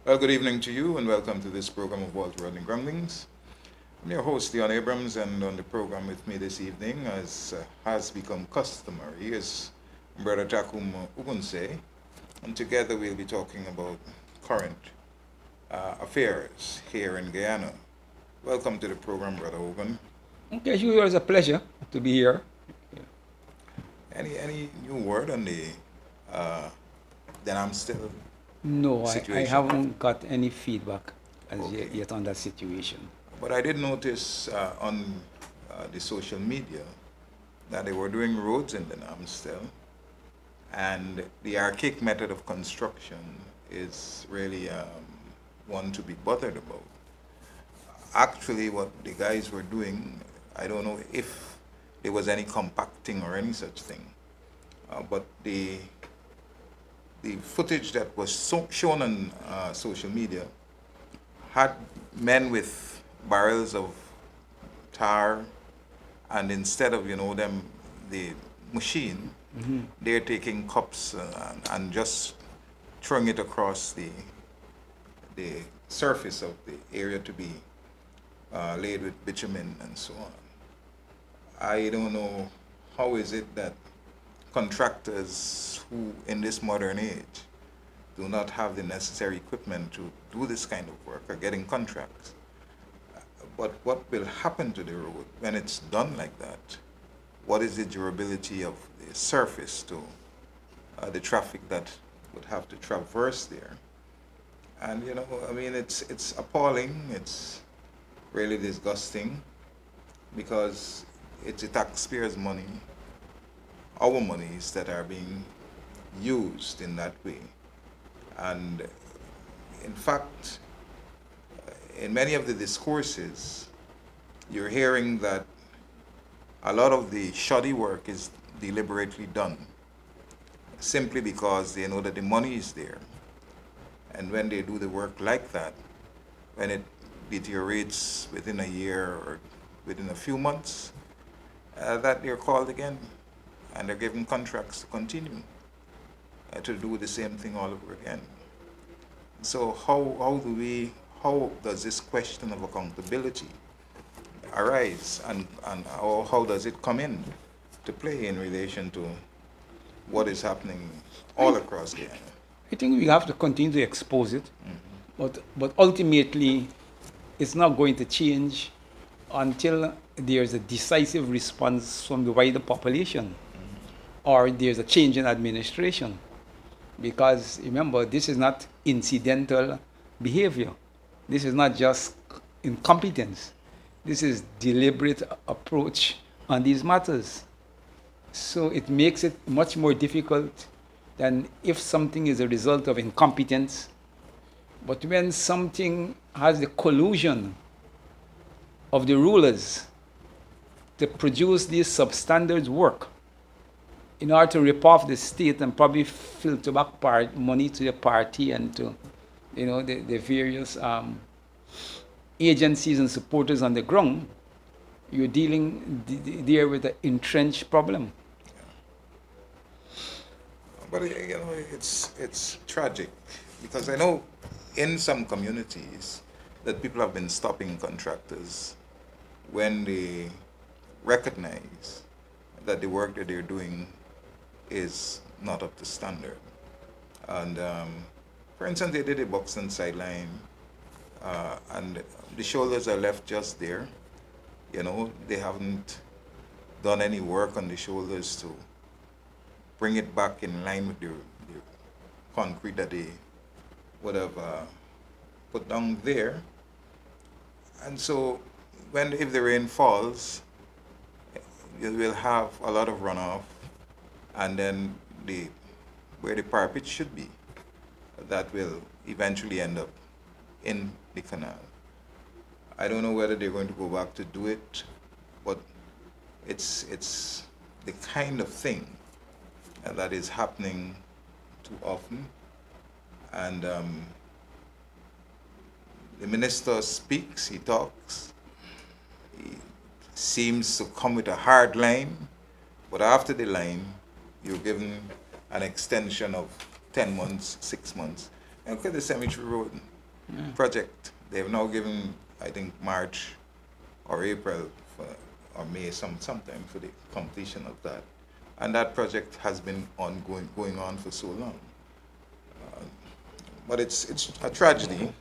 Well, good evening to you and welcome to this program of Rodney Groundings. I'm your host, Leon Abrams, and on the program with me this evening, as has become customary, is Brother Tacuma Oguenseye, and together we'll be talking about current affairs here in Guyana. Welcome to the program, Brother Ogun. Okay, as usual, it's a pleasure to be here. Any new word on the uh, then I'm still No, I situation? haven't got any feedback as Okay. yet on that situation. But I did notice on the social media that they were doing roads in the Nam still, and the archaic method of construction is really one to be bothered about. Actually, what the guys were doing, I don't know if there was any compacting or any such thing, but the footage that was shown on social media had men with barrels of tar, and instead of them the machine, they're taking cups and just throwing it across the surface of the area to be laid with bitumen and so on. I don't know how is it that contractors who in this modern age do not have the necessary equipment to do this kind of work are getting contracts. But what will happen to the road when it's done like that? What is the durability of the surface to the traffic that would have to traverse there? And I mean, it's appalling. It's really disgusting because it's the taxpayers' money, our monies that are being used in that way. And in fact, in many of the discourses, you're hearing that a lot of the shoddy work is deliberately done simply because they know that the money is there. And when they do the work like that, when it deteriorates within a year or within a few months, that they're called again and they're given contracts to continue to do the same thing all over again. So how does this question of accountability arise, and how does it come in to play in relation to what is happening all I, across Guyana? I think we have to continue to expose it, but ultimately, it's not going to change until there's a decisive response from the wider population or there's a change in administration. Because remember, this is not incidental behavior. This is not just incompetence. This is deliberate approach on these matters. So it makes it much more difficult than if something is a result of incompetence. But when something has the collusion of the rulers to produce these substandard work in order to rip off the state and probably filter back money to the party and to the various agencies and supporters on the ground, you're dealing there with an entrenched problem. But it's tragic because I know in some communities that people have been stopping contractors when they recognize that the work that they're doing is not up to standard. And for instance, they did a boxing sideline, and the shoulders are left just there. They haven't done any work on the shoulders to bring it back in line with the concrete that they would have put down there. And so, if the rain falls, you will have a lot of runoff, and then where the parapet should be, that will eventually end up in the canal. I don't know whether they're going to go back to do it, but it's the kind of thing that is happening too often. And the minister speaks, he talks, he seems to come with a hard line, but after the line, you're given an extension of 10 months, 6 months. And look at the cemetery road. project. They've now given, I think, March or April or May sometime for the completion of that. And that project has been going on for so long. But it's a tragedy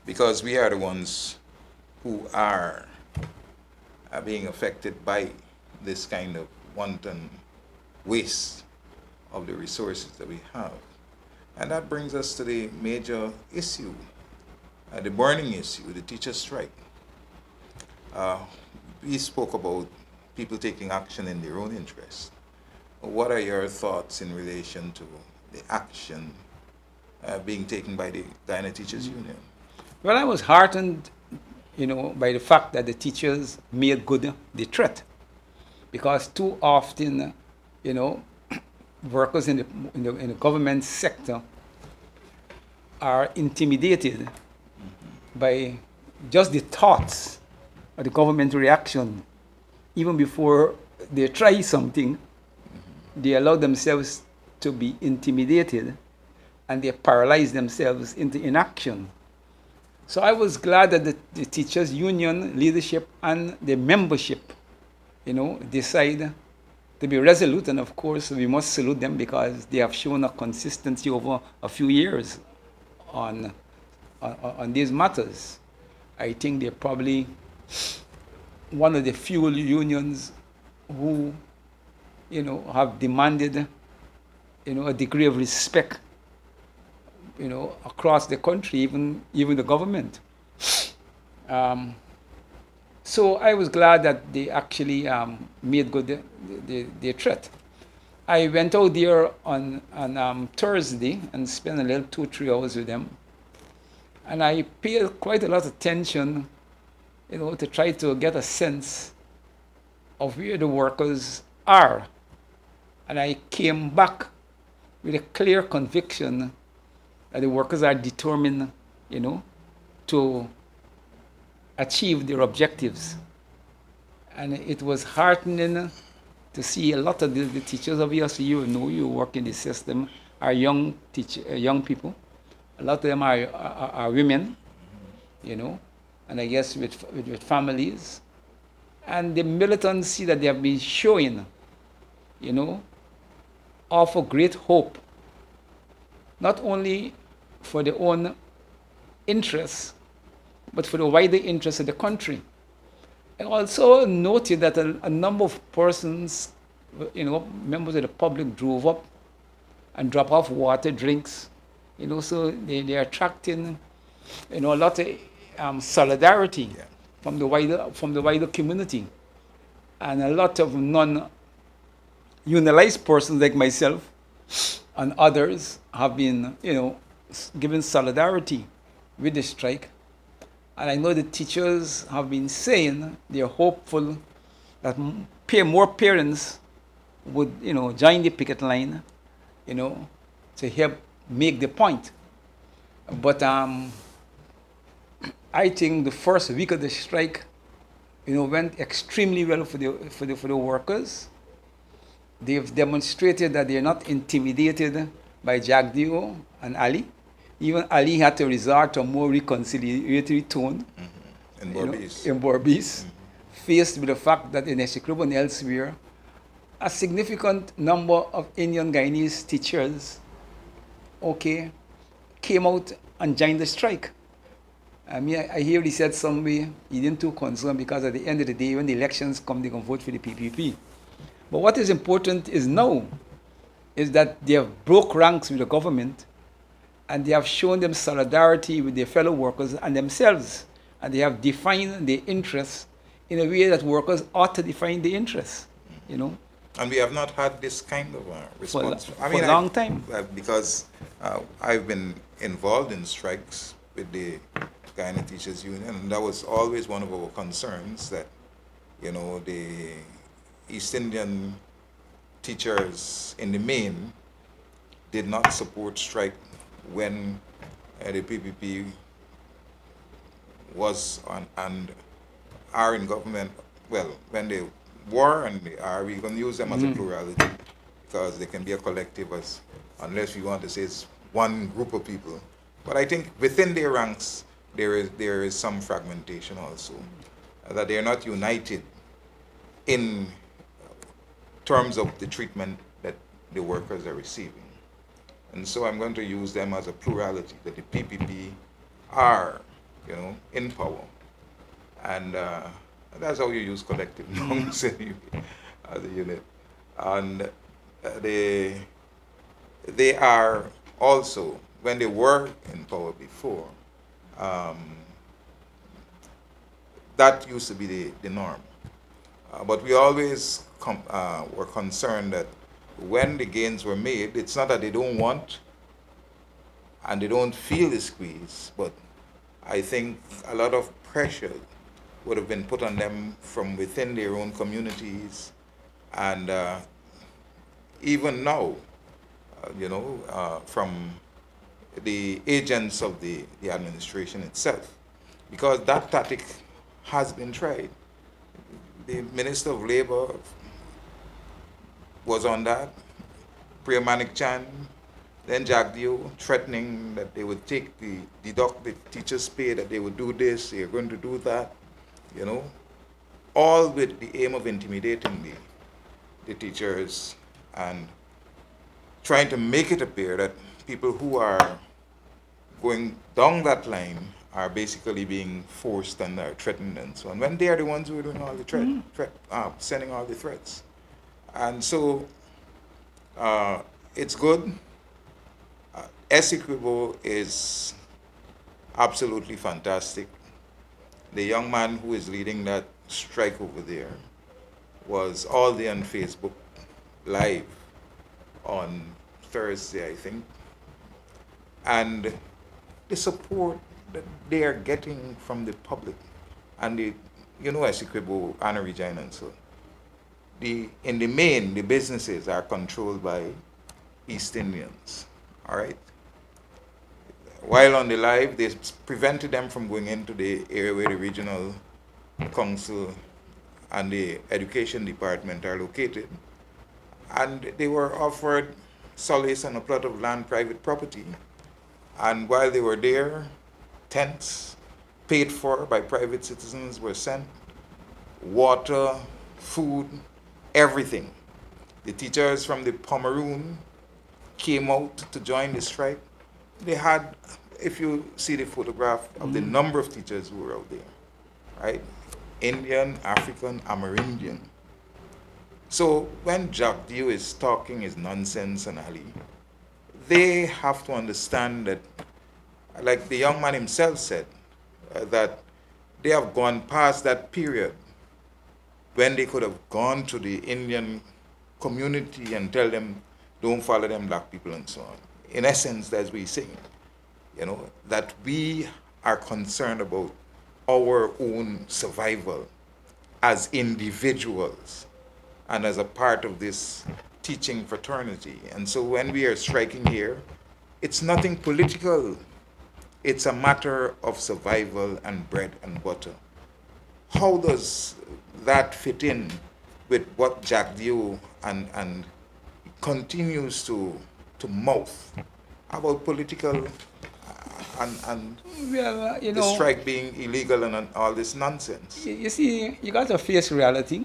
because we are the ones who are being affected by this kind of wanton waste of the resources that we have. And that brings us to the major issue, the burning issue, the teacher strike. We spoke about people taking action in their own interest. What are your thoughts in relation to the action being taken by the Guyana Teachers Union? Well, I was heartened, by the fact that the teachers made good the threat, because too often, workers in the government sector are intimidated by just the thoughts of the government reaction. Even before they try something, they allow themselves to be intimidated and they paralyze themselves into inaction. So I was glad that the teachers union leadership and the membership, decide to be resolute. And of course, we must salute them because they have shown a consistency over a few years on these matters. I think they're probably one of the few unions who, have demanded, a degree of respect, across the country, even the government. So I was glad that they actually made good the threat. I went out there on Thursday and spent a little 2-3 hours with them. And I paid quite a lot of attention, to try to get a sense of where the workers are. And I came back with a clear conviction that the workers are determined, to achieve their objectives. And it was heartening to see a lot of the teachers, obviously, you work in the system, are young people. A lot of them are women, and I guess with families. And the militancy that they have been showing, offer great hope, not only for their own interests, but for the wider interests of the country. I also noted that a number of persons, members of the public drove up and dropped off water, drinks, so they're attracting, a lot of solidarity from the wider community. And a lot of non-unionized persons like myself and others have been, giving solidarity with the strike. And I know the teachers have been saying they're hopeful that more parents would, join the picket line, to help make the point. But I think the first week of the strike, went extremely well for the workers. They've demonstrated that they're not intimidated by Jagdeo and Ali. Even Ali had to resort to a more reconciliatory tone in Berbice. In Berbice, faced with the fact that in Essequibo and elsewhere, a significant number of Indian Guyanese teachers, came out and joined the strike. I hear he said somewhere he didn't too concerned because at the end of the day, when the elections come, they can vote for the PPP. But what is important is that they have broke ranks with the government and they have shown them solidarity with their fellow workers and themselves. And they have defined their interests in a way that workers ought to define their interests, And we have not had this kind of response. For a long time. Because I've been involved in strikes with the Guyana Teachers Union, and that was always one of our concerns, that, the East Indian teachers in the main did not support strike when the PPP was on and are in government. Well, when they were and they are, we're going to use them as a plurality because they can be a collective unless we want to say it's one group of people. But I think within their ranks, there is some fragmentation also, that they are not united in terms of the treatment that the workers are receiving. And so I'm going to use them as a plurality, that the PPP are, in power. And that's how you use collective nouns anyway, as a unit. And they, they are also, when they were in power before, um, that used to be the norm. But we always were concerned that when the gains were made, it's not that they don't want and they don't feel the squeeze, but I think a lot of pressure would have been put on them from within their own communities, and even now, from the agents of the administration itself, because that tactic has been tried. The Minister of Labor was on that, Priya Manik Chan, then Jagdeo, threatening that they would deduct the teachers' pay, that they would do this, they are going to do that, all with the aim of intimidating the teachers and trying to make it appear that people who are going down that line are basically being forced and are threatened and so on, when they are the ones who are doing all the sending all the threats. And so it's good. Essequibo is absolutely fantastic. The young man who is leading that strike over there was all day on Facebook Live on Thursday, I think. And the support that they are getting from the public, and Essequibo, Anna Regina, and so in the main, the businesses are controlled by East Indians, all right? While on the live, they prevented them from going into the area where the regional council and the education department are located. And they were offered solace on a plot of land, private property. And while they were there, tents paid for by private citizens were sent, water, food, everything. The teachers from the Pomeroon came out to join the strike. They had, if you see the photograph of the number of teachers who were out there, right? Indian, African, Amerindian. So when Jagdeo is talking his nonsense and Ali, they have to understand that, like the young man himself said, that they have gone past that period when they could have gone to the Indian community and tell them, don't follow them black people and so on. In essence, as we say, that we are concerned about our own survival as individuals and as a part of this teaching fraternity. And so when we are striking here, it's nothing political. It's a matter of survival and bread and butter. How does that fit in with what Jagdeo and continues to mouth about political and Well, the strike being illegal and all this nonsense? you see, you got to face reality.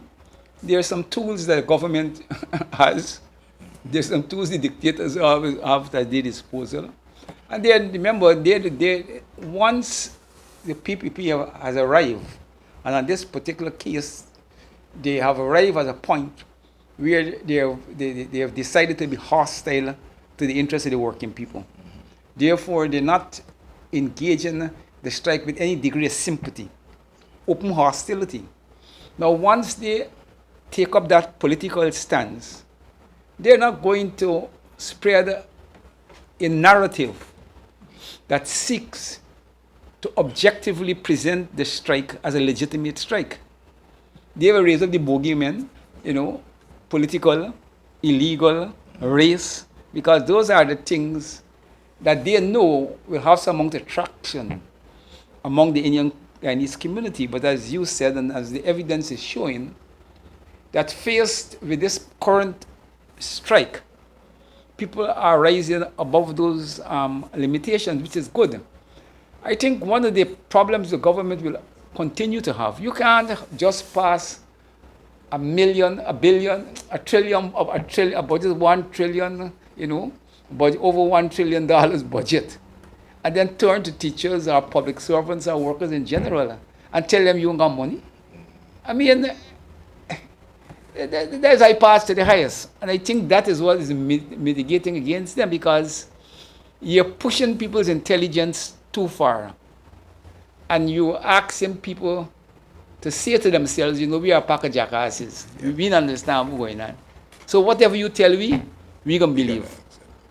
There are some tools that the government has. There's some tools the dictators have at their disposal. And then remember, once the PPP has arrived, and on this particular case, they have arrived at a point where they have decided to be hostile to the interests of the working people. Therefore, they're not engaging the strike with any degree of sympathy, open hostility. Now, once they take up that political stance, they're not going to spread a narrative that seeks to objectively present the strike as a legitimate strike. They will raise up the bogeymen, political, illegal, race, because those are the things that they know will have some amount of traction among the Indian Chinese community. But as you said, and as the evidence is showing, that faced with this current strike, people are rising above those limitations, which is good. I think one of the problems the government will continue to have, you can't just pass a million, a billion, a trillion, about 1 trillion, but over $1 trillion budget, and then turn to teachers or public servants or workers in general and tell them you ain't got money. I mean, there's I pass to the highest, and I think that is what is mitigating against them, because you're pushing people's intelligence too far, and you asking people to say to themselves, we are a pack of jackasses. Yeah. We don't understand what's going on. So whatever you tell we gonna believe.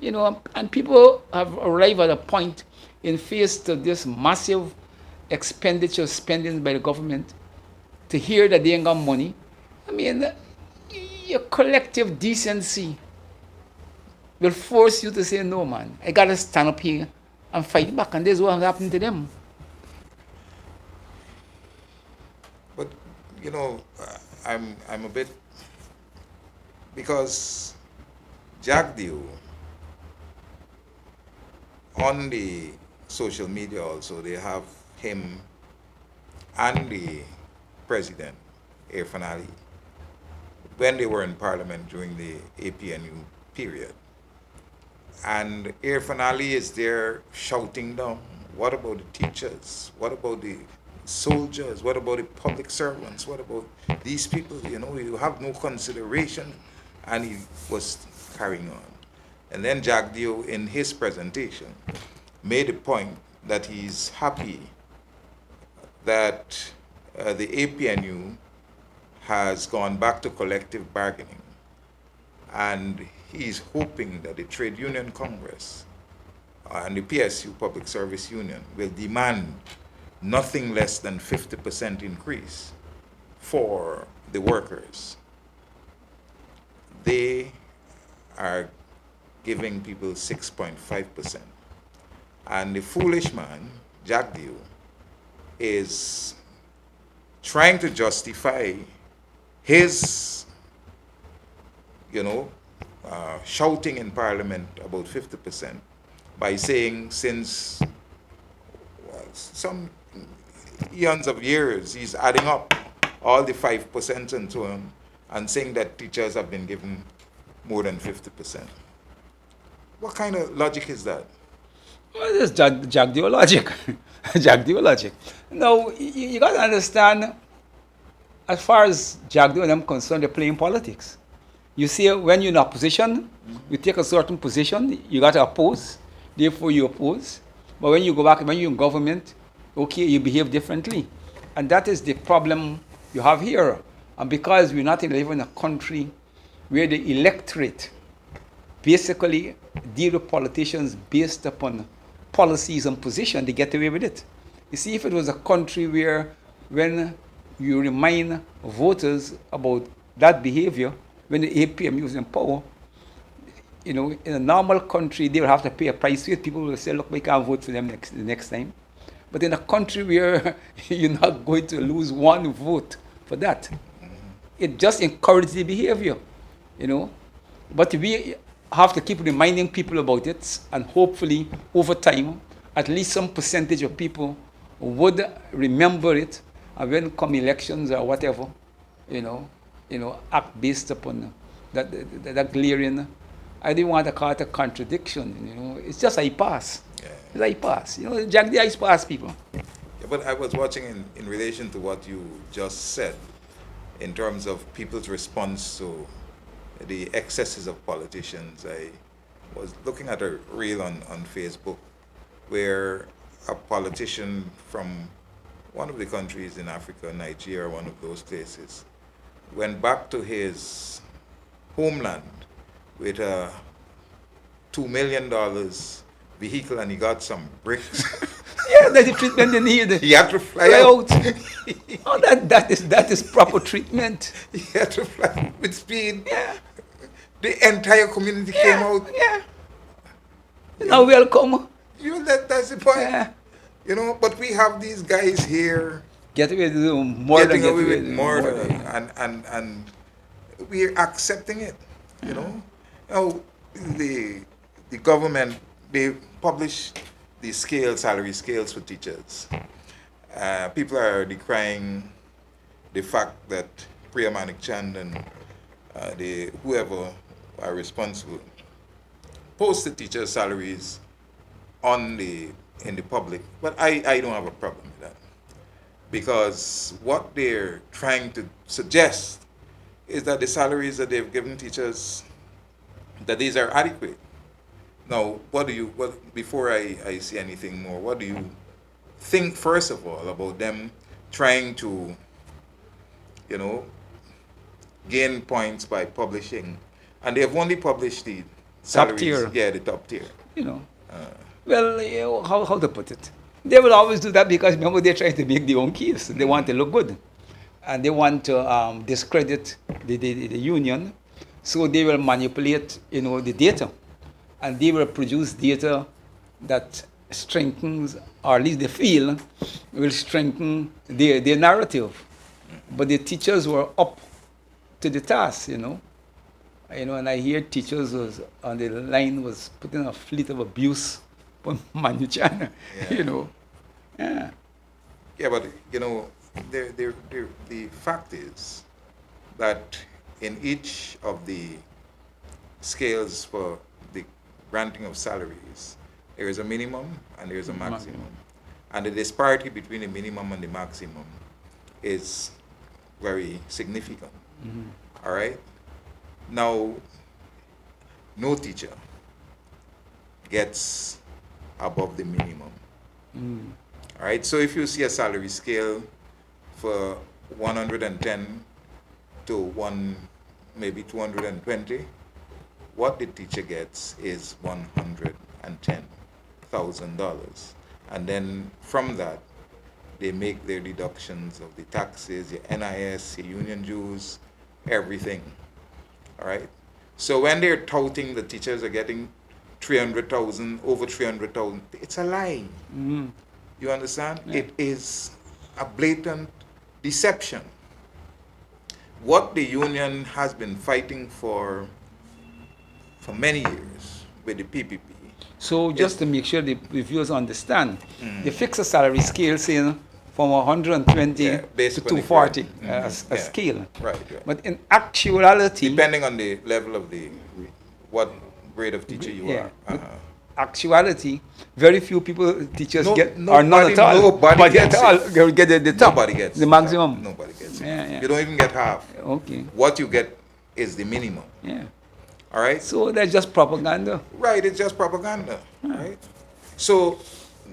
And people have arrived at a point in face to this massive expenditure spending by the government to hear that they ain't got money. I mean, your collective decency will force you to say, no, man, I gotta stand up here and fight back, and this is what happened to them. But I'm a bit, because Jack Dew on the social media also, they have him and the president, Irfan Ali, when they were in parliament during the APNU period. And Irfan Ali is there shouting down, what about the teachers? What about the soldiers? What about the public servants? What about these people? You have no consideration. And he was carrying on. And then Jack Dew, in his presentation, made a point that he's happy that the APNU has gone back to collective bargaining. And he's hoping that the Trade Union Congress and the PSU, Public Service Union, will demand nothing less than 50% increase for the workers. They are giving people 6.5%. And the foolish man, Jack Dew, is trying to justify his, shouting in parliament about 50% by saying since some eons of years, he's adding up all the 5% into him and saying that teachers have been given more than 50%. What kind of logic is that? Well, it's Jack Dew logic. Jack Dew logic. Now, you got to understand, as far as Jack Dew and I'm concerned, they're playing politics. You see, when you're in opposition, you take a certain position, you got to oppose, therefore you oppose. But when you go back, when you're in government, okay, you behave differently. And that is the problem you have here. And because we're not living in a country where the electorate basically deal with politicians based upon policies and position, they get away with it. You see, if it was a country where when you remind voters about that behavior, when the APM was in power, in a normal country, they will have to pay a price for it. People will say, look, we can't vote for them the next time. But in a country where you're not going to lose one vote for that, it just encourages the behavior, But we have to keep reminding people about it, and hopefully, over time, at least some percentage of people would remember it, and when come elections or whatever, act based upon that glaring. I didn't want to call it a contradiction, it's just I pass. Yeah. It's I pass. Jack the Ice pass people. Yeah, but I was watching in relation to what you just said, in terms of people's response to the excesses of politicians. I was looking at a reel on Facebook where a politician from one of the countries in Africa, Nigeria, one of those places, went back to his homeland with a $2 million vehicle, and he got some bricks. Yeah, that's the treatment they need. He had to fly out. Oh, that is proper treatment. He had to fly with speed. Yeah. The entire community came out. Yeah. Now welcome. That's the point. Yeah. But we have these guys here getting away with more and we're accepting it. Now, the the government, they publish the salary scales for teachers. People are decrying the fact that Priya Manik Chand and the whoever are responsible post the teachers' salaries on the in the public. But I don't have a problem with that, because what they're trying to suggest is that the salaries that they've given teachers, that these are adequate. Now, before I see anything more, what do you think, first of all, about them trying to, you know, gain points by publishing? And they've only published the Top salaries, tier. yeah, the top tier. You know. Well, how to put it? They will always do that because remember they're trying to make their own case. They want to look good, and they want to discredit the union, so they will manipulate, the data, and they will produce data that strengthens, or at least they feel will strengthen their narrative. But the teachers were up to the task, and I hear teachers was on the line was putting a fleet of abuse on Manu Chan, Yeah. Yeah. Yeah, but the fact is that in each of the scales for the granting of salaries, there is a minimum and there is a maximum. And the disparity between the minimum and the maximum is very significant. All right? Now, no teacher gets above the minimum. All right? So if you see a salary scale for 110 to maybe 220, what the teacher gets is $110,000. And then from that, they make their deductions of the taxes, your NIS, your union dues, everything. All right? So when they're touting the teachers are getting 300,000, over 300,000, it's a lie. You understand? Yeah. It is a blatant deception. What the union has been fighting for many years with the PPP. So just to make sure the viewers understand, they fix a salary scale saying from 120 Yeah, to based upon the 240 grade. as a Yeah. scale. Right. But in actuality, Depending on the level of what grade of teacher you yeah, are. but actuality, very few teachers No- get, or none at all. nobody But gets at all, it. they get the top, Nobody gets the it. maximum. Nobody gets it. Yeah, yeah. You don't even get half. Okay, What you get is the minimum. yeah. All right? So that's just propaganda. Right, it's just propaganda. Right? So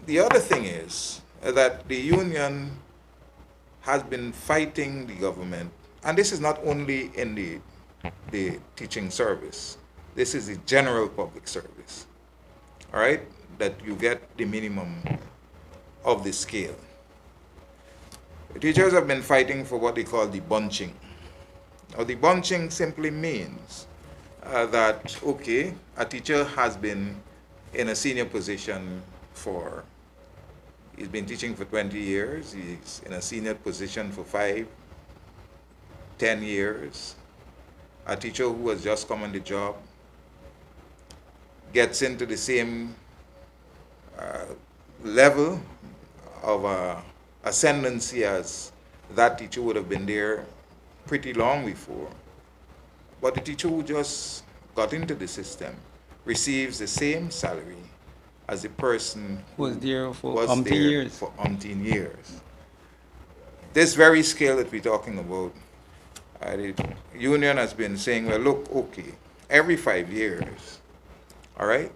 the other thing is that the union has been fighting the government, and this is not only in the teaching service, this is the general public service. All right? That you get the minimum of the scale. The teachers have been fighting for what they call the bunching. Now, the bunching simply means that, okay, a teacher has been in a senior position he's been teaching for 20 years, he's in a senior position for 5, 10 years. A teacher who has just come on the job gets into the same level of ascendancy as that teacher would have been there pretty long before. But the teacher who just got into the system receives the same salary as the person who Was there for was umpteen there years. for umpteen years. This very scale that we're talking about, the union has been saying, well, look, okay, every 5 years, all right,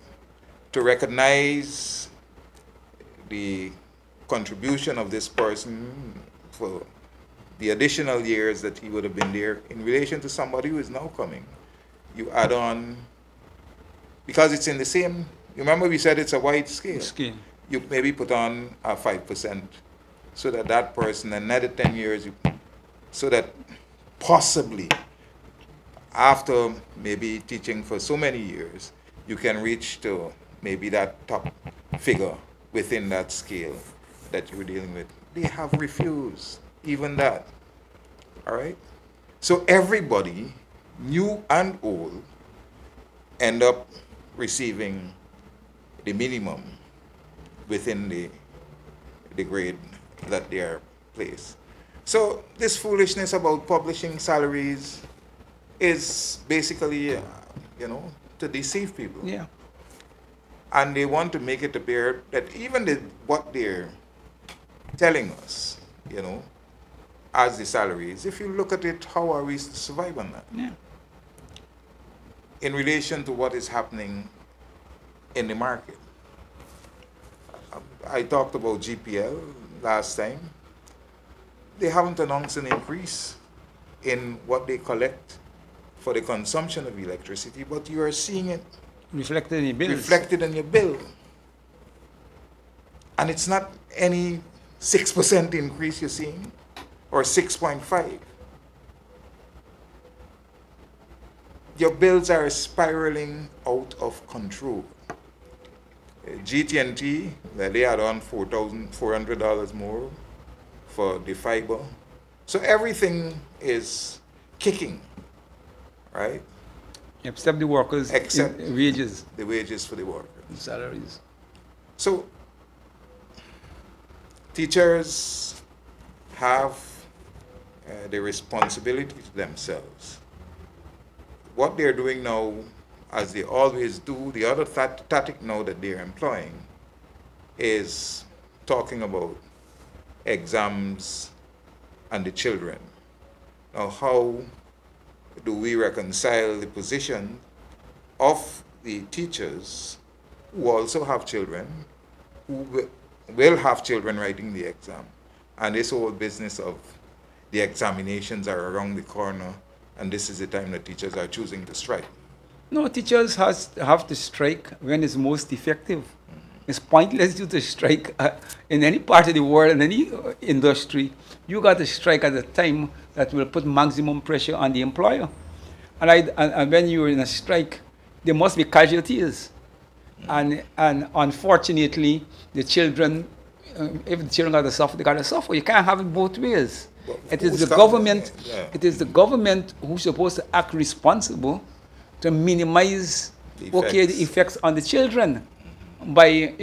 to recognize the contribution of this person for the additional years that he would have been there in relation to somebody who is now coming, you add on, because it's in the same, you remember we said it's a wide scale. You maybe put on a 5% so that person, another 10 years, so that possibly after maybe teaching for so many years, you can reach to maybe that top figure within that scale that you're dealing with. They have refused even that. All right? So everybody, new and old, end up receiving the minimum within the grade that they are placed. So this foolishness about publishing salaries is basically, to deceive people. Yeah. And they want to make it appear that even what they're telling us, as the salaries, if you look at it, how are we to survive on that? Yeah. In relation to what is happening in the market. I talked about GPL last time. They haven't announced an increase in what they collect for the consumption of electricity, but you are seeing it Reflected in the bills. reflected in your bill. And it's not any 6% increase you're seeing, or 6.5. Your bills are spiraling out of control. GT&T, they add on $4,400 more for the fiber. So everything is kicking, right? Except the workers' Except wages the wages for the workers. and salaries. So teachers have the responsibility to themselves. What they're doing now, as they always do, the other tactic now that they're employing is talking about exams and the children. Now, how do we reconcile the position of the teachers who also have children, who will have children writing the exam, and this whole business of the examinations are around the corner, and this is the time that teachers are choosing to strike? No, teachers have to strike when it's most effective. It's pointless you to strike in any part of the world, in any industry. You got to strike at a time that will put maximum pressure on the employer. And when you're in a strike, there must be casualties. And unfortunately, the children, if the children got to suffer, they got to suffer. You can't have it both ways. Well, It is who's the that? government. Yeah. It is the government who's supposed to act responsible to minimize the effects on the children by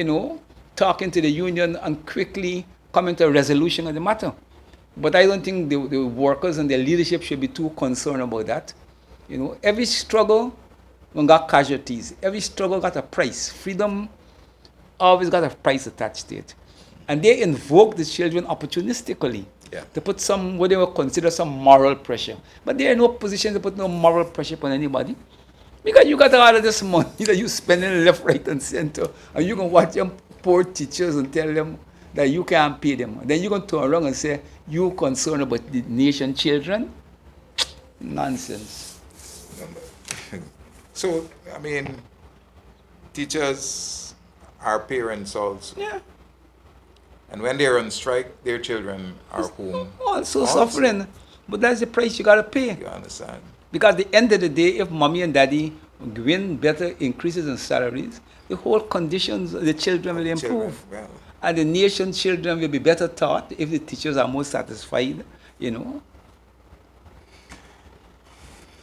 talking to the union and quickly coming to a resolution of the matter. But I don't think the workers and their leadership should be too concerned about that. Every struggle got casualties. Every struggle got a price. Freedom always got a price attached to it. And they invoke the children opportunistically to put some, what they will consider some moral pressure. But they are in no position to put no moral pressure upon anybody. Because you got all of this money that you spending left, right, and center, and you can watch them poor teachers and tell them that you can't pay them. Then you're going to turn around and say, you concerned about the nation children? Nonsense. So, teachers are parents also. Yeah. And when they're on strike, their children are home. Also suffering. But that's the price you got to pay. You understand? Because at the end of the day, if mommy and daddy win better increases in salaries, the whole conditions of the children will improve. Well, And the nation's children will be better taught if the teachers are more satisfied,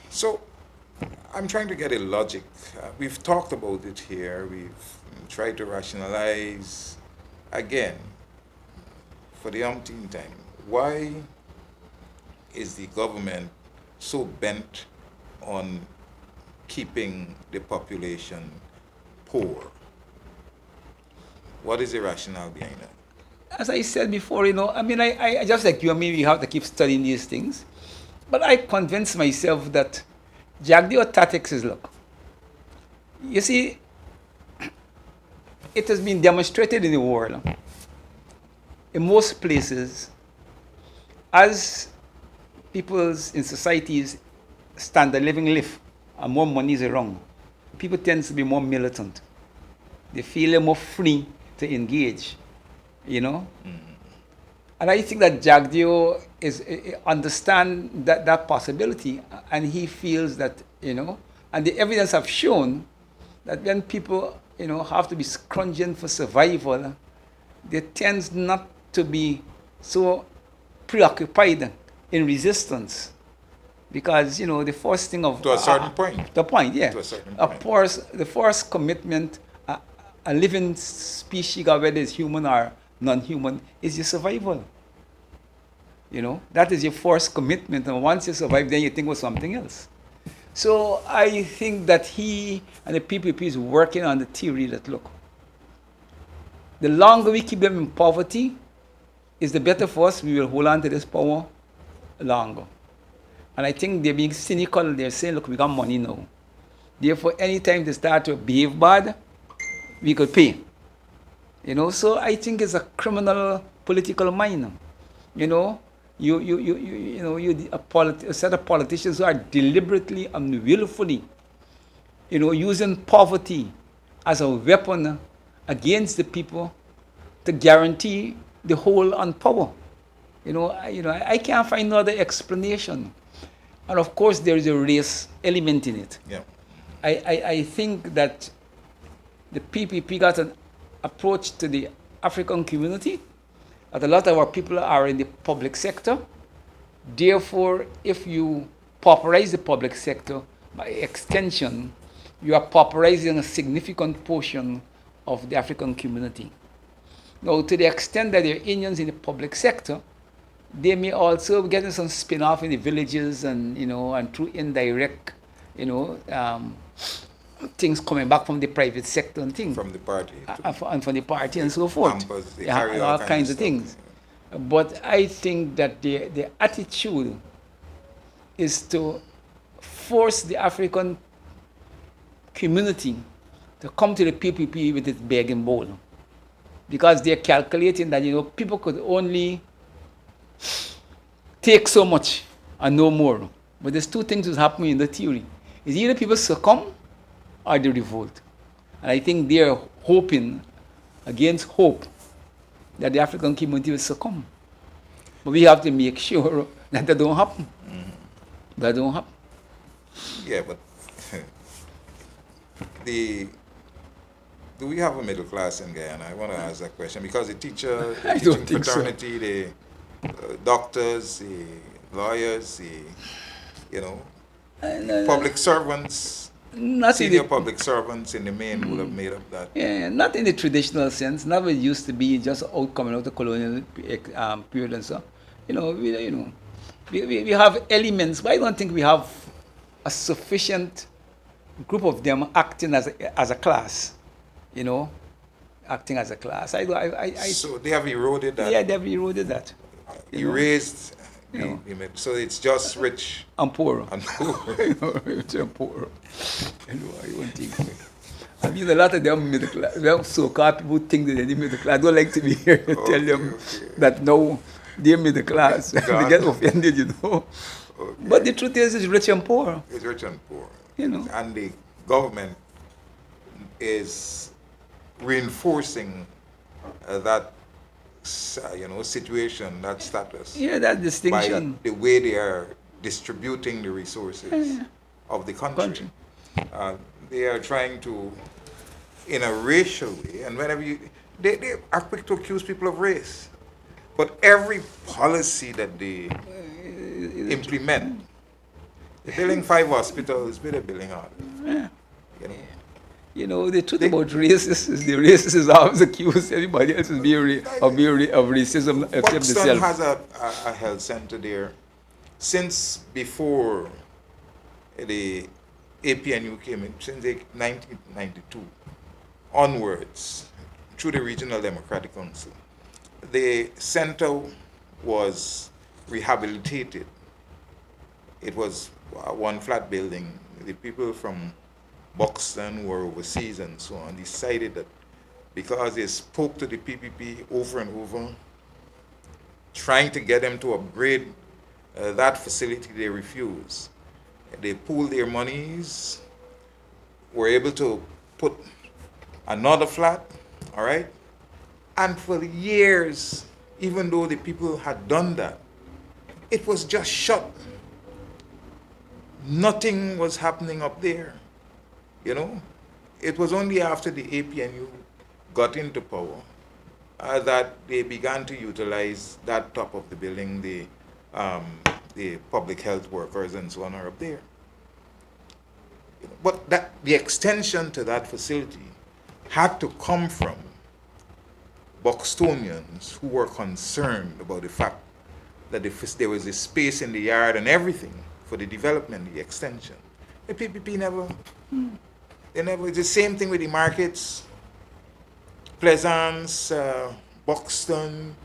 So, I'm trying to get a logic. We've talked about it here. We've tried to rationalize again for the umpteenth time. Why is the government so bent on keeping the population poor? What is the rationale behind that? As I said before, I just like you and me, we have to keep studying these things. But I convinced myself that Jagdeo tactics is, look, you see, it has been demonstrated in the world, in most places, as people's in societies standard living live and more money is around, people tend to be more militant. They feel more free to engage, And I think that Jagdeo understand that possibility, and he feels that, and the evidence have shown that when people, have to be scrounging for survival, they tend not to be so preoccupied in resistance. Because, you know, the first thing of... To a certain point. The point, yeah. To a certain A point. the first commitment a living species, whether it's human or non-human, is your survival. You know, that is your first commitment. And once you survive, then you think of something else. So I think that he and the PPP is working on the theory that, look, the longer we keep them in poverty, is the better for us. We will hold on to this power longer. And I think they're being cynical. They're saying, look, we got money now. Therefore, anytime they start to behave bad, we could pay. You know, so I think it's a criminal political mind. You know, a set of politicians who are deliberately and willfully, you know, using poverty as a weapon against the people to guarantee the hold on power. I can't find no other explanation. And of course, there is a race element in it. Yeah. I think that the PPP got an approach to the African community, that a lot of our people are in the public sector. Therefore, if you pauperize the public sector, by extension, you are pauperizing a significant portion of the African community. Now, to the extent that there are Indians in the public sector, they may also be getting some spin-off in the villages and, and through indirect, things coming back from the private sector and things. From the party. And from the party and so forth. Campus, And all kinds of things. But I think that the attitude is to force the African community to come to the PPP with its begging bowl. Because they're calculating that, people could only take so much and no more. But there's two things that's happening in the theory. It's either people succumb or they revolt. And I think they're hoping against hope that the African community will succumb. But we have to make sure that that don't happen. Mm-hmm. That don't happen. Yeah, but do we have a middle class in Guyana? I want to ask that question because the teacher, the teaching fraternity, the doctors, the lawyers, public servants, senior public servants in the main would have made up that. Yeah, not in the traditional sense. Not what it used to be, just coming out of the colonial period and so. We have elements, but I don't think we have a sufficient group of them acting as a class. Acting as a class. So they have eroded that. Yeah, they have eroded that. Erased. So it's just rich and poor. And poor. Rich and poor. I won't think. I mean, a lot of them middle class. Well, so-called people think that they're middle class. I don't like to be here to tell them that no, they're middle class. They get offended, Okay. But the truth is, it's rich and poor. It's rich and poor. And the government is reinforcing that situation, that status. Yeah, that distinction. By the way they are distributing the resources of the country. They are trying to, in a racial way, and whenever they are quick to accuse people of race. But every policy that they implement, they're building 5 hospitals, they're building others. The truth about racists is the racists always accuse everybody else of racism except Buxton themselves. has a health center there since before the APNU came in, since 1992 onwards, through the Regional Democratic Council. The center was rehabilitated. It was one flat building. The people from Buxton who were overseas and so on decided that because they spoke to the PPP over and over, trying to get them to upgrade that facility, they refused. They pooled their monies, were able to put another flat, all right? And for years, even though the people had done that, it was just shut. Nothing was happening up there. It was only after the APNU got into power that they began to utilize that top of the building, the the public health workers and so on are up there. But that the extension to that facility had to come from Buxtonians who were concerned about the fact that there was a space in the yard and everything for the development, the extension. The PPP never, they never, it's the same thing with the markets, Pleasance, Buxton,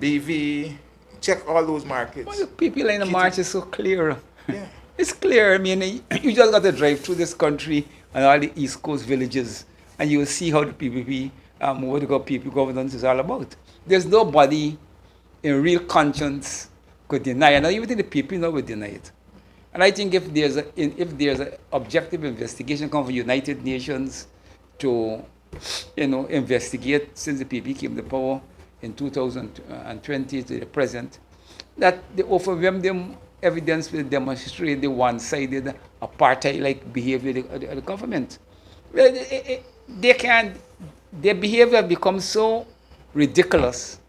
BV, check all those markets. Well, the people in the march is so clear. Yeah. It's clear. I mean, you just got to drive through this country and all the East Coast villages, and you will see how the PPP, what the PPP governance is all about. There's nobody in real conscience could deny it. And I even think the people now would deny it. And I think if there's an objective investigation come from United Nations to, investigate since the PPP came to power in 2020 to the present, that the overwhelming evidence will demonstrate the one-sided apartheid-like behavior of the government. Their behavior becomes so ridiculous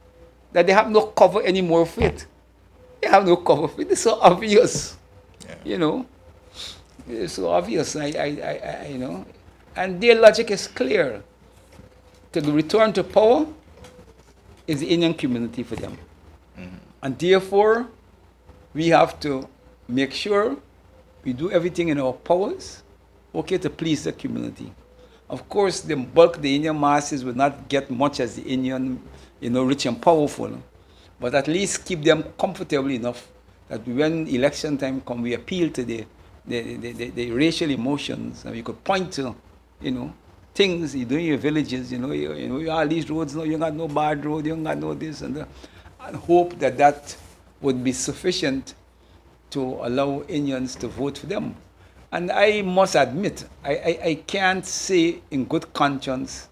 that they have no cover anymore for it. They have no cover for it. It's so obvious, It's so obvious. And their logic is clear. To return to power is the Indian community for them. Mm-hmm. And therefore, we have to make sure we do everything in our powers, to please the community. Of course, the Indian masses will not get much as the Indian, rich and powerful, but at least keep them comfortable enough that when election time comes, we appeal to the racial emotions, and we could point to, things you do in your villages, you all these roads, you got no bad road, you got no this and that, and hope that would be sufficient to allow Indians to vote for them. And I must admit, I can't say in good conscience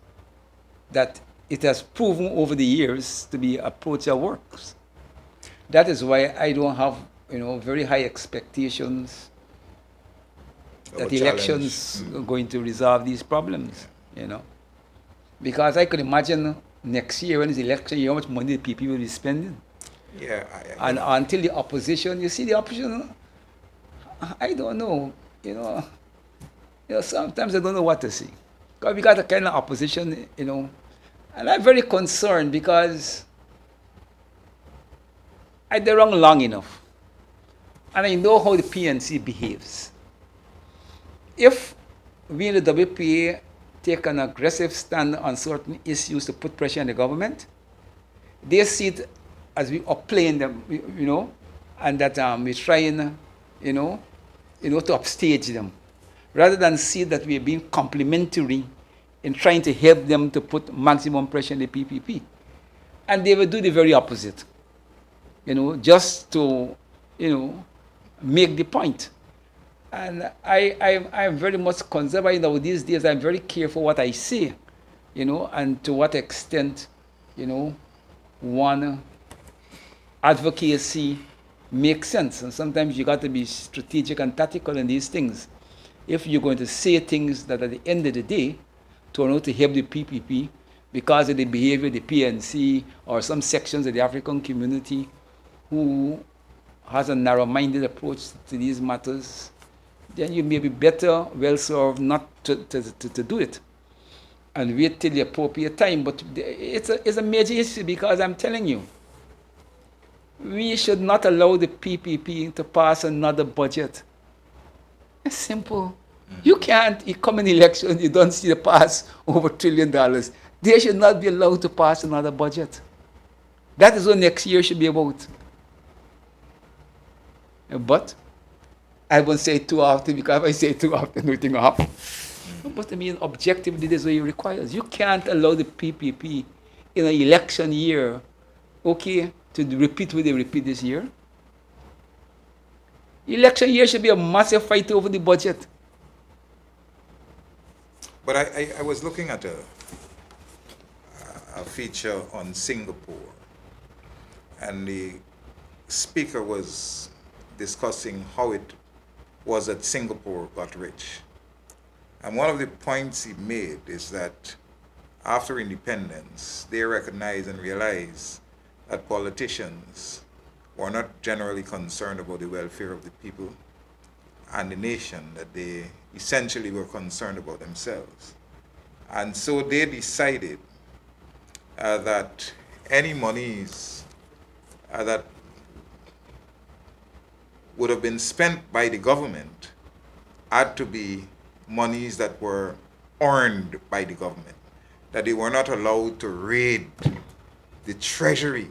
that it has proven over the years to be approach that works. That is why I don't have, very high expectations that elections are going to resolve these problems, Because I could imagine next year when it's election year, how much money the people will be spending. Yeah. And until the opposition, you see the opposition, I don't know, sometimes I don't know what to see. Because we got a kind of opposition, and I'm very concerned because I've been wrong long enough. And I know how the PNC behaves. If we in the WPA take an aggressive stand on certain issues to put pressure on the government, they see it as we are playing them, and that we're trying, to upstage them, rather than see that we're being complimentary in trying to help them to put maximum pressure on the PPP. And they will do the very opposite, just to, make the point. And I'm very much concerned these days. I'm very careful what I say, and to what extent, one advocacy makes sense. And sometimes you got to be strategic and tactical in these things. If you're going to say things that at the end of the day turn out to help the PPP because of the behavior of the PNC or some sections of the African community who has a narrow-minded approach to these matters, then you may be better, well-served not to do it and wait till the appropriate time. But it's a major issue because I'm telling you, we should not allow the PPP to pass another budget. It's simple. You come in election, you don't see the pass over $1 trillion. They should not be allowed to pass another budget. That is what next year should be about. But I won't say it too often, because if I say it too often, nothing will happen. But I mean, objectively, this is what it requires. You can't allow the PPP in an election year, to repeat what they repeat this year. Election year should be a massive fight over the budget. But I was looking at a feature on Singapore, and the speaker was discussing how it was that Singapore got rich. And one of the points he made is that after independence, they recognized and realized that politicians were not generally concerned about the welfare of the people and the nation, that they essentially were concerned about themselves. And so they decided that any monies that would have been spent by the government had to be monies that were earned by the government, that they were not allowed to raid the treasury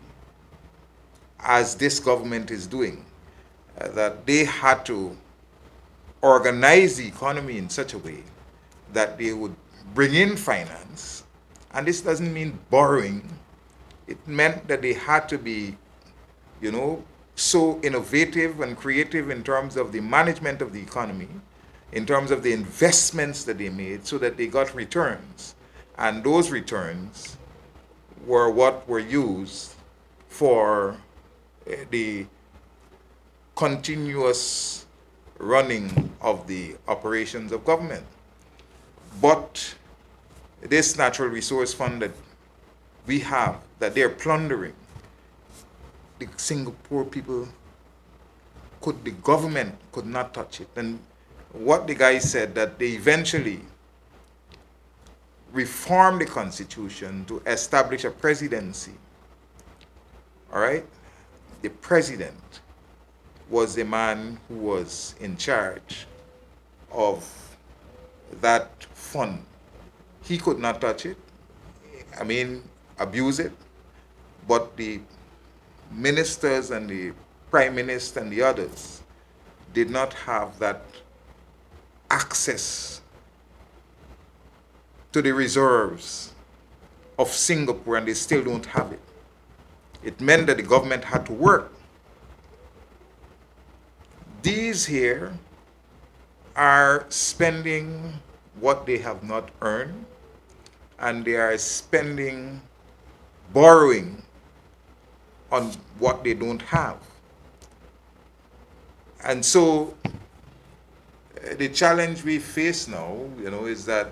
as this government is doing, that they had to organize the economy in such a way that they would bring in finance. And this doesn't mean borrowing. It meant that they had to be, so innovative and creative in terms of the management of the economy, in terms of the investments that they made, so that they got returns. And those returns were what were used for the continuous running of the operations of government. But this natural resource fund that we have, that they're plundering, the Singapore people the government could not touch it. And what the guy said, that they eventually reformed the constitution to establish a presidency. All right? The president was the man who was in charge of that fund. He could not touch it, abuse it, but the ministers and the prime minister and the others did not have that access to the reserves of Singapore, and they still don't have it. It meant that the government had to work. These here are spending what they have not earned, and they are borrowing on what they don't have. And so the challenge we face now, is that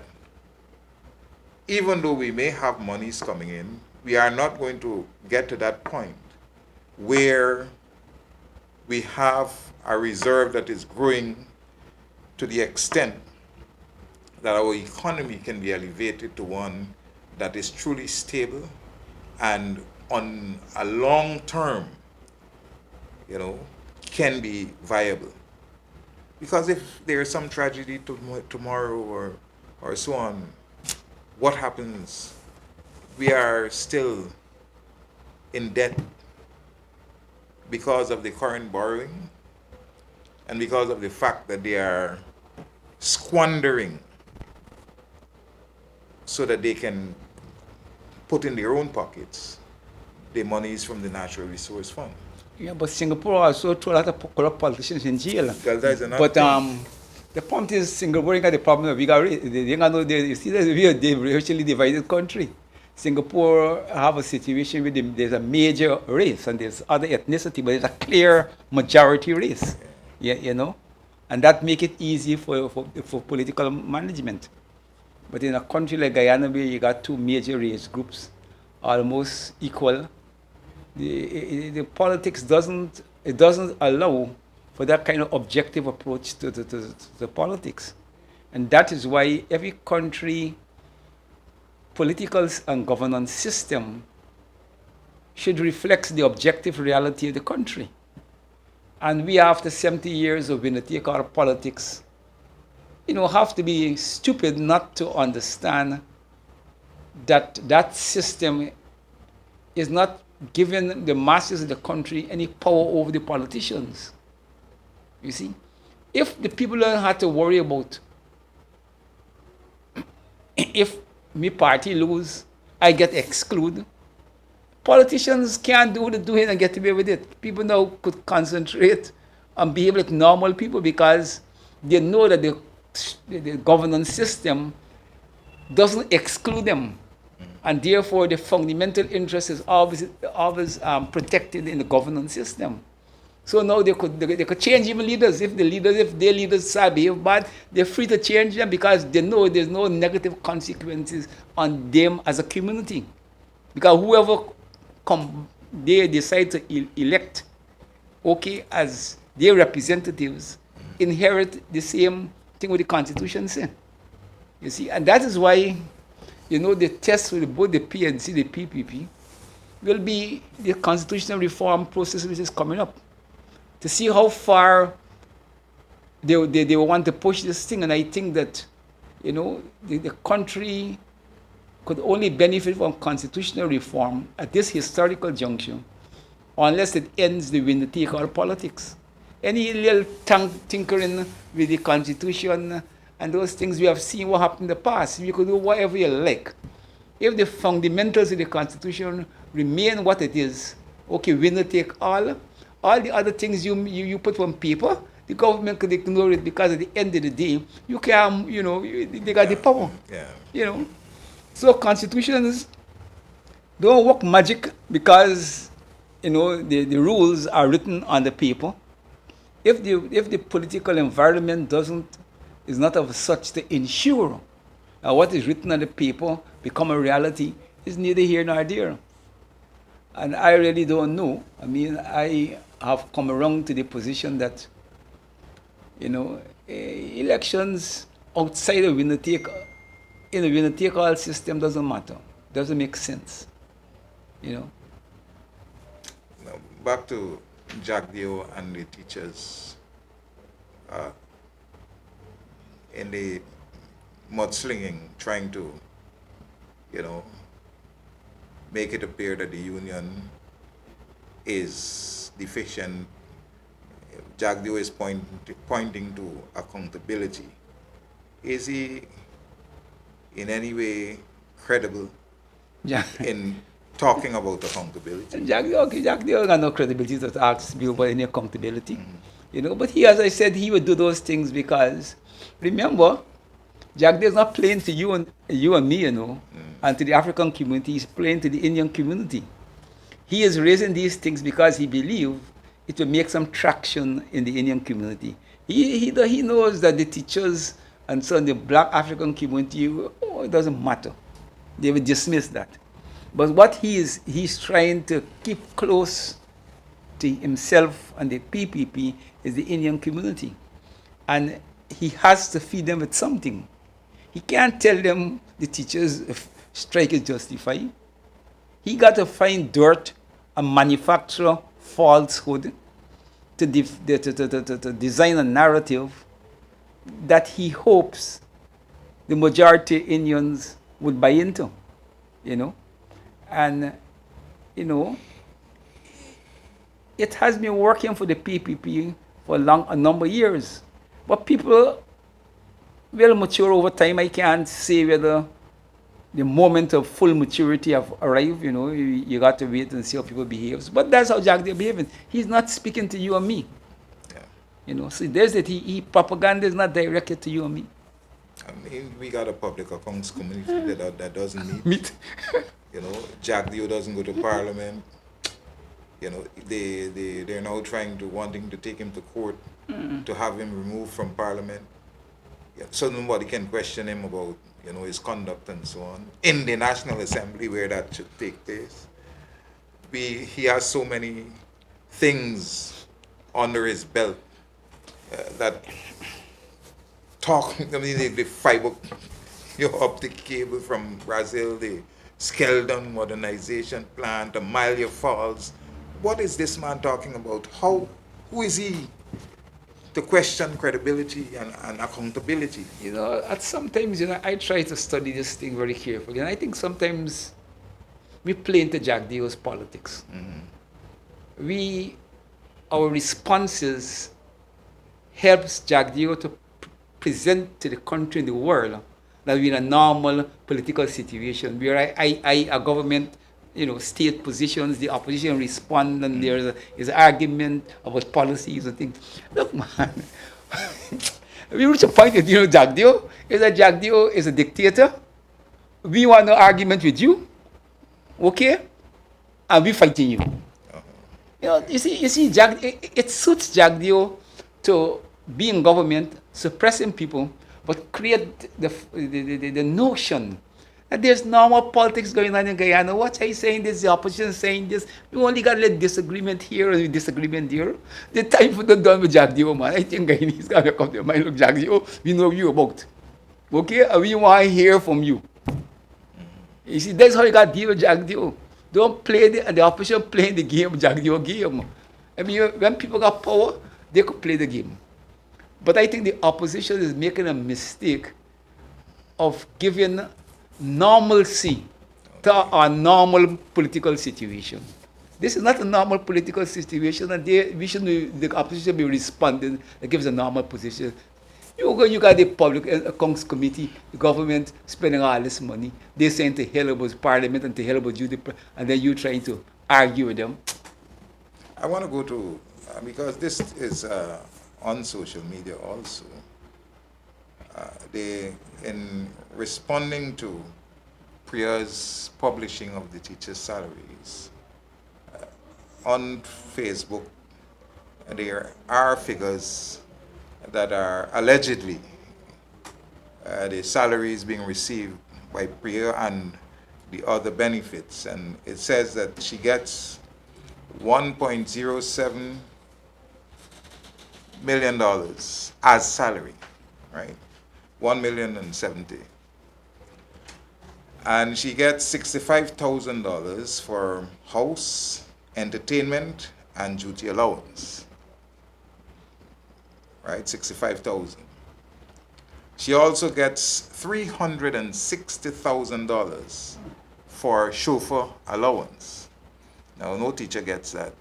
even though we may have monies coming in, we are not going to get to that point where we have a reserve that is growing to the extent that our economy can be elevated to one that is truly stable and on a long term, can be viable. Because if there is some tragedy tomorrow or so on, what happens? We are still in debt because of the current borrowing and because of the fact that they are squandering so that they can put in their own pockets the monies from the natural resource fund. Yeah, but Singapore also threw a lot of corrupt politicians in jail. Because that is another But thing. the point is, Singapore got the problem that we got. You see that we are a virtually divided country. Singapore have a situation where there's a major race and there's other ethnicity, but there's a clear majority race. Yeah, and that make it easy for political management. But in a country like Guyana, where you got two major race groups, almost equal, the politics doesn't allow for that kind of objective approach to politics. And that is why every country political and governance system should reflect the objective reality of the country. And we, after 70 years of winner take our politics, have to be stupid not to understand that that system is not giving the masses of the country any power over the politicians. You see? If the people don't have to worry about if my party lose, I get excluded. Politicians can't do the doing and get away with it. People now could concentrate on behaving like normal people because they know that the governance system doesn't exclude them. And therefore, the fundamental interest is always protected in the governance system. So now they could change even leaders. If their leaders behave bad, they're free to change them because they know there's no negative consequences on them as a community. Because whoever they decide to elect okay, as their representatives, inherit the same thing with the Constitution say. You see, and that is why, the test with both the PNC, the PPP, will be the constitutional reform process which is coming up to see how far they want to push this thing. And I think that, the country could only benefit from constitutional reform at this historical juncture unless it ends the winner-take-all politics. Any little tinkering with the Constitution and those things, we have seen what happened in the past. You could do whatever you like. If the fundamentals of the Constitution remain what it is, okay, winner take all the other things you put on paper, the government could ignore it because at the end of the day, you can, they got the power. Yeah. So constitutions don't work magic because, the rules are written on the paper. If the political environment is not of such to ensure what is written on the paper become a reality, is neither here nor there. And I really don't know. I mean, I have come around to the position that, elections outside of in a winner-take-all system doesn't matter. Doesn't make sense. Now, back to Jack Dio and the teachers. In the mudslinging, trying to, make it appear that the union is deficient. Jack Dio is pointing to accountability. Is he in any way credible in talking about accountability? Jack Dio got no credibility to ask me about any accountability. But he, as I said, he would do those things because, remember, Jack Dio is not playing to you and me, and to the African community. He's playing to the Indian community. He is raising these things because he believes it will make some traction in the Indian community. He knows that the teachers and so in the Black African community, it doesn't matter. They will dismiss that. But what he's trying to keep close to himself and the PPP is the Indian community. And he has to feed them with something. He can't tell them, the teachers, if strike is justified. He got to find dirt and manufacture falsehood to design a narrative that he hopes the majority Indians would buy into, And, it has been working for the PPP for a number of years. But people will mature over time. I can't say whether the moment of full maturity have arrived. You got to wait and see how people behave. But that's how Jack Dio behaving. He's not speaking to you and me. Yeah. So there's that he propaganda is not directed to you and me. I mean, we got a public accounts community that doesn't Meet. Jack Dio doesn't go to Parliament. They're now wanting to take him to court to have him removed from Parliament. So nobody can question him about, his conduct and so on. In the National Assembly where that should take place, he has so many things under his belt that the fiber, optic cable from Brazil, the Skeldon modernization plant, the Malia Falls. What is this man talking about? Who is he to question credibility and accountability? Sometimes, I try to study this thing very carefully. And I think sometimes we play into Jack Dio's politics. Mm-hmm. Our responses helps Jack Dio to present to the country and the world that we're in a normal political situation where a government, state positions, the opposition respond, and there's an argument about policies and things. Look, man, we reach a point with Jack Dio is that Jack Dio is a dictator. We want no argument with you, okay? And we fighting you. You see, it suits Jack Dio to be in government, suppressing people, but create the notion And there's normal politics going on in Guyana. What are you saying this? The opposition is saying this. We only got a little disagreement here and disagreement there. The time for the done with Jack Dio, man. I think Guyanese got to come to mind. Look, Jack Dio, we know you about. Okay? And we want to hear from you. You see, that's how you got to deal with Jack Dio. Don't play the opposition playing the game, Jack Dio game. I mean, when people got power, they could play the game. But I think the opposition is making a mistake of giving normalcy to a normal political situation. This is not a normal political situation, and the opposition be responding and gives a normal position. You got the public accounts committee, the government spending all this money. They're saying to hell about parliament and to hell about you, and then you trying to argue with them. I want to go to, because this is on social media also. In responding to Priya's publishing of the teachers' salaries, on Facebook, there are figures that are allegedly the salaries being received by Priya and the other benefits. And it says that she gets $1.07 million as salary, right? 1,070,000. And she gets $65,000 for house, entertainment, and duty allowance, right? 65,000. She also gets $360,000 for chauffeur allowance. Now, no teacher gets that,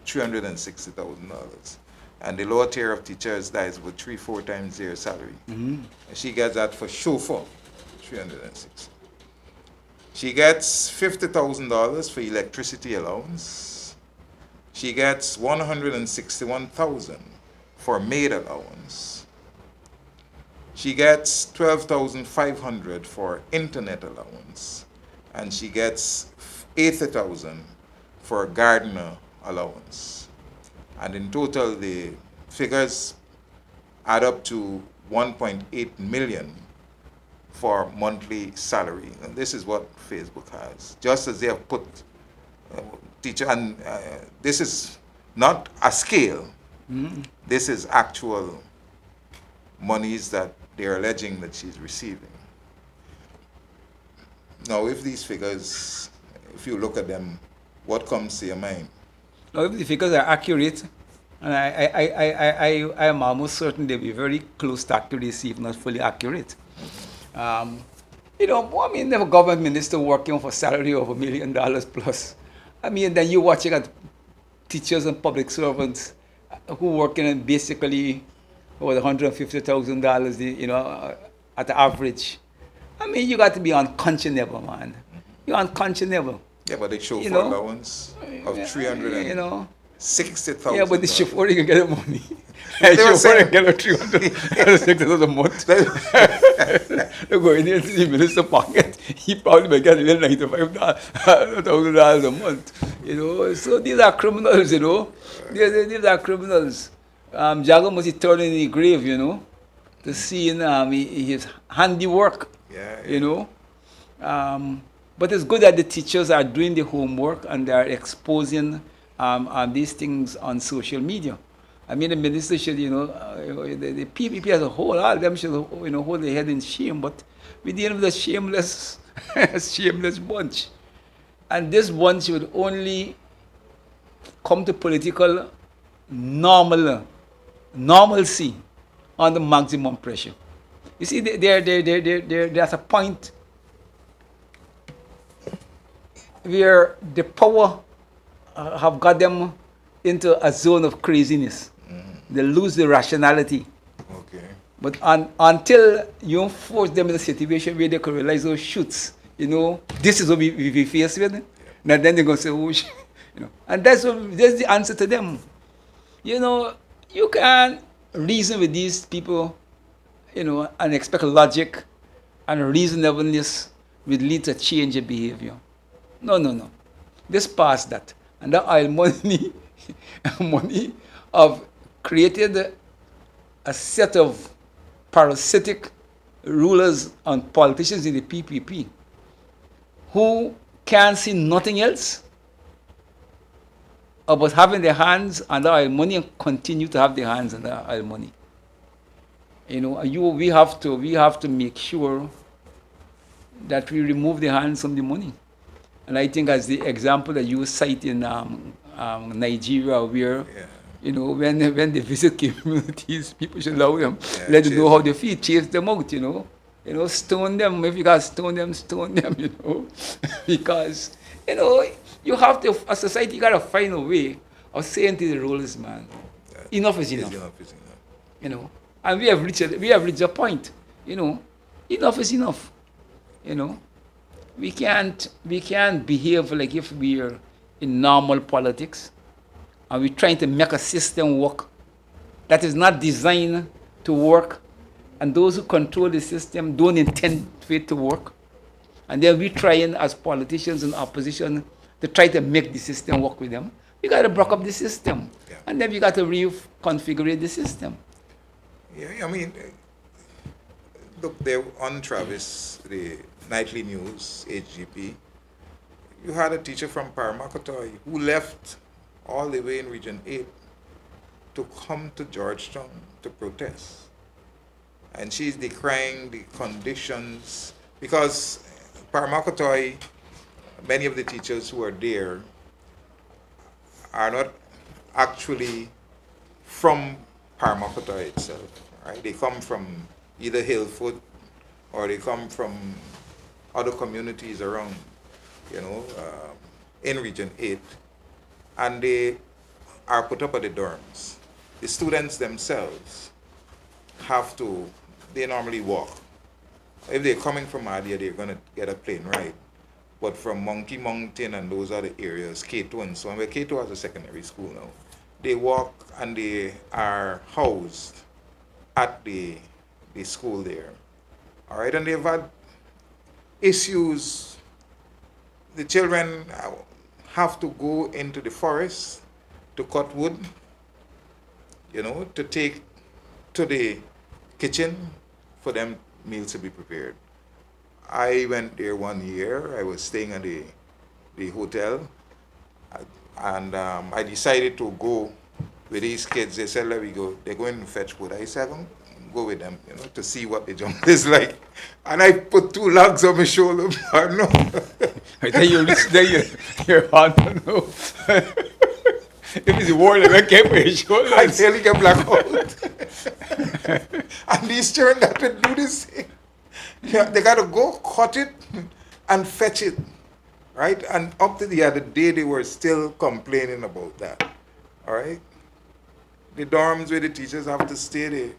$360,000. And the lower tier of teachers, that is about 3-4 times their salary. And she gets that for chauffeur, $360,000. She gets $50,000 for electricity allowance. She gets $161,000 for maid allowance. She gets $12,500 for internet allowance, and she gets $80,000 for gardener allowance. And in total, the figures add up to $1.8 million for monthly salary. And this is what Facebook has. Just as they have put teacher, and this is not a scale. This is actual monies that they're alleging that she's receiving. Now, if these figures, if you look at them, what comes to your mind? Now, if the figures are accurate, and I am almost certain they'll be very close to accuracy, if not fully accurate. You know, I mean, the government minister working for salary of $1 million plus. I mean, then you're watching at teachers and public servants who working in basically over $150,000, you know, at the average. I mean, you got to be unconscionable, man. You're unconscionable. Yeah, but they show You for know? allowance of $360,000. You know? Yeah, but the chauffeur can get the money. They were Chauffeur saying- can get $360,000 a month. They go in there to the minister's pocket. He probably may get $95,000 a month. You know, so these are criminals. You know, these are criminals. Jago must be turning in the grave. You know, to see his handiwork. Yeah, You know. But it's good that the teachers are doing the homework and they are exposing these things on social media. I mean, the minister should, you know, the PPP as a whole, all of them should, you know, hold their head in shame. But we're dealing with a shameless, shameless bunch. And this bunch would only come to political normalcy under maximum pressure. You see, there's a point where the power have got them into a zone of craziness. They lose the rationality. Okay. But until you force them in a situation where they can realize those shoots, you know, this is what we face with. And then they're going to say, oh, you know, and that's the answer to them. You know, you can't reason with these people, you know, and expect logic and reasonableness will lead to change in behavior. No. This past that. And that oil money, money have created a set of parasitic rulers and politicians in the PPP who can see nothing else about having their hands under our money and continue to have their hands under our money. You know, we have to make sure that we remove the hands from the money. And I think as the example that you cite in Nigeria, where Yeah. you know when they visit communities, people should allow them, Yeah, let them know chase how them. they feel, chase them out. You know, stone them if you got stone them. You know, because you know you have to, a society got to find a way of saying to the rulers, man, enough is enough. Enough is enough. You know, and we have reached a point. You know, enough is enough. You know, we can't behave like if we're in normal politics and we're trying to make a system work that is not designed to work, and those who control the system don't intend for it to work, and then we trying as politicians and opposition to try to make the system work with them. We got to break up the system, Yeah. and then we got to reconfigure the system. Yeah, I mean, look, there on Travis, the nightly news, HGP, you had a teacher from Paramakatoy who left all the way in Region 8 to come to Georgetown to protest. And she's decrying the conditions because Paramakatoy, many of the teachers who are there are not actually from Paramakatoy itself, right? They come from either Hillfoot or they come from other communities around, in Region 8, and they are put up at the dorms. The students themselves they normally walk. If they're coming from Adia, they're going to get a plane ride. But from Monkey Mountain and those other areas, K2 and so on, where K2 has a secondary school now, they walk and they are housed at the school there. All right, and they've had issues. The children have to go into the forest to cut wood, to take to the kitchen for them meals to be prepared. I went there one year. I was staying at the hotel, and I decided to go with these kids. They said, let me go. They're going to fetch wood. I said, I'm go with them, to see what the jungle is like. And I put 2 logs on my shoulder. No. Then you reach there, you're hard to know. If it's war, they can't put your shoulders. I nearly get black out. And these children got to do this thing. Yeah, they got to go cut it and fetch it, right? And up to the other day, they were still complaining about that, all right? The dorms where the teachers have to stay there,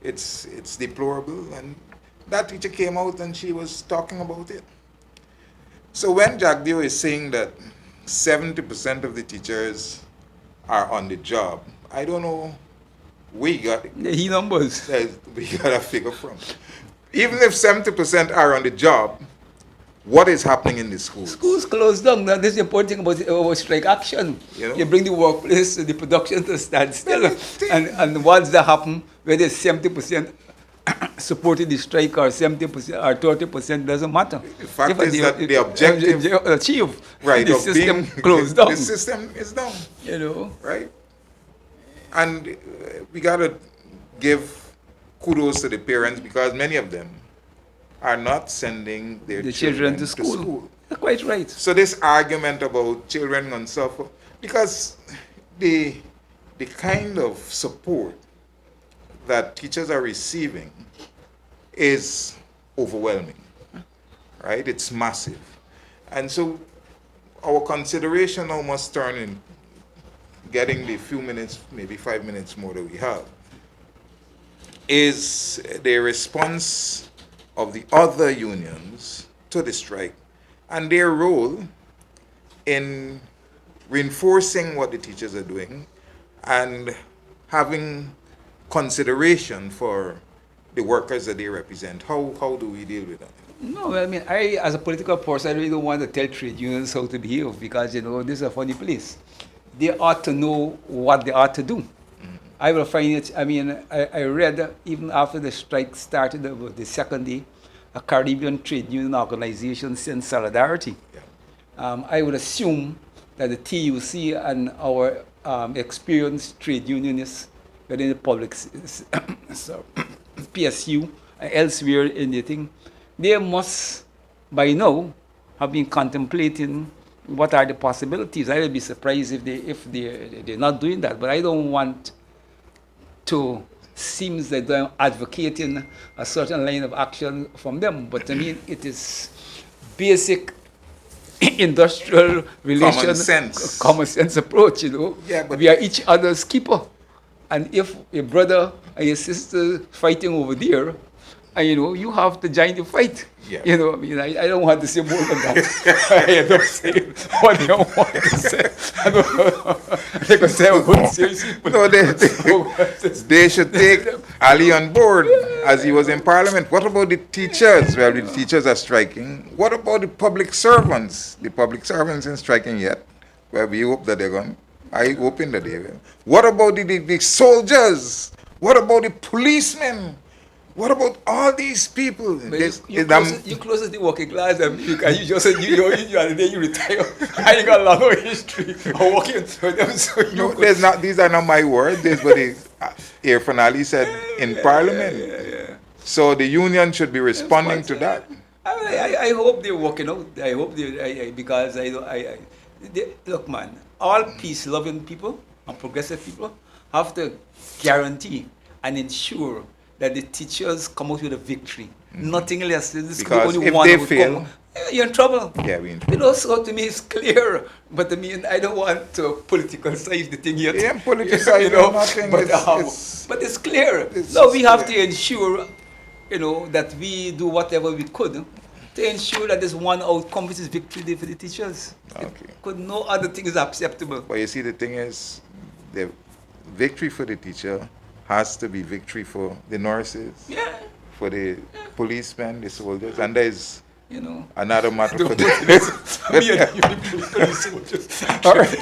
it's deplorable. And that teacher came out and she was talking about it. So when Jack Dio is saying that 70% of the teachers are on the job, I don't know where He numbers. we got a figure from. Even if 70% are on the job, what is happening in the schools? Schools closed down. Now, this is the important thing about strike action. You bring the workplace, the production to stand still. And once that happen, whether it's 70% supporting the strike or 70% or 30%, doesn't matter. The fact is that the objective achieve, right, the system closed down. The system is down. Right? And we got to give kudos to the parents because many of them are not sending their children to school. That's quite right. So this argument about children going to suffer, because the kind of support that teachers are receiving is overwhelming, right? It's massive. And so our consideration now must turn in getting the few minutes, maybe 5 minutes more that we have, is the response of the other unions to the strike and their role in reinforcing what the teachers are doing and having consideration for the workers that they represent. How do we deal with that? No, I mean, as a political person, I really don't want to tell trade unions how to behave because, this is a funny place. They ought to know what they ought to do. I will find it, I read even after the strike started, the second day, a Caribbean trade union organization since Solidarity. Yeah. I would assume that the TUC and our experienced trade unionists within the public so, PSU and elsewhere in the thing, they must by now have been contemplating what are the possibilities. I would be surprised if they're not doing that, but I don't want to seems that they're advocating a certain line of action from them. But to me, it is basic industrial relations, common sense approach. Yeah, but we are each other's keeper, and if your brother and your sister fighting over there, and you have to join the fight. Yeah. I don't want to say more than that. I end up saying what I don't want to say. I don't know. They could say I wouldn't seriously. No, they should take Ali on board as he was in Parliament. What about the teachers? Well, the teachers are striking. What about the public servants? The public servants aren't striking yet. Well, we hope that they're going. I hope in that they will. What about the soldiers? What about the policemen? What about all these people? You close the working class and you just said you retire. I ain't got a lot of history of working for them. So these are not my words. This is what Air Finale said in Parliament. Yeah. So the union should be responding to that. I hope they're working out. I hope because look, man, all peace-loving people and progressive people have to guarantee and ensure that the teachers come out with a victory. Mm-hmm. Nothing less. This because only if one they fail, you're in trouble. Yeah, we're in trouble. Also, to me, it's clear. But I don't want to politicize the thing yet. Yeah, politicize nothing. But it's clear. We have to ensure, that we do whatever we could to ensure that there's one outcome, which is victory for the teachers. Okay. No other thing is acceptable. But you see, the thing is, the victory for the teacher has to be victory for the nurses, for the policemen, the soldiers, and there's another matter for the soldiers. All right.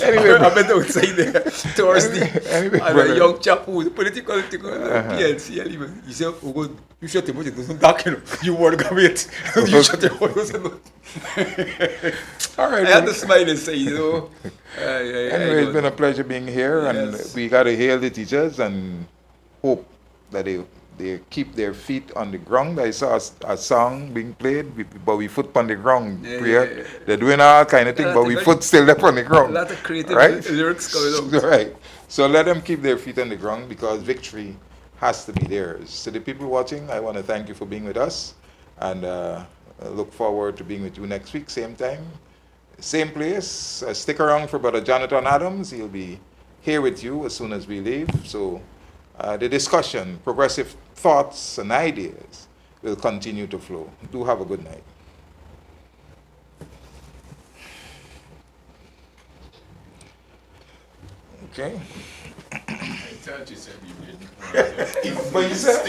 Anyway, I went outside there towards a young chap who was a political PLC, and he said, "Oh God, you shut your mouth, it doesn't talk, you won't come it. You shut your mouth." All right. I had to smile and say, anyway, it's been a pleasure being here, and we got to hail the teachers and hope that they keep their feet on the ground. I saw a song being played, but we foot on the ground. They're doing all kind of things, but we foot still up on the ground. A lot of creative lyrics going on. Right. So let them keep their feet on the ground because victory has to be theirs. To the people watching, I want to thank you for being with us, and look forward to being with you next week, same time, same place. Stick around for Brother Jonathan Adams. He'll be here with you as soon as we leave. So the discussion, progressive thoughts and ideas will continue to flow. Do have a good night. Okay. I thought you said you didn't. But you said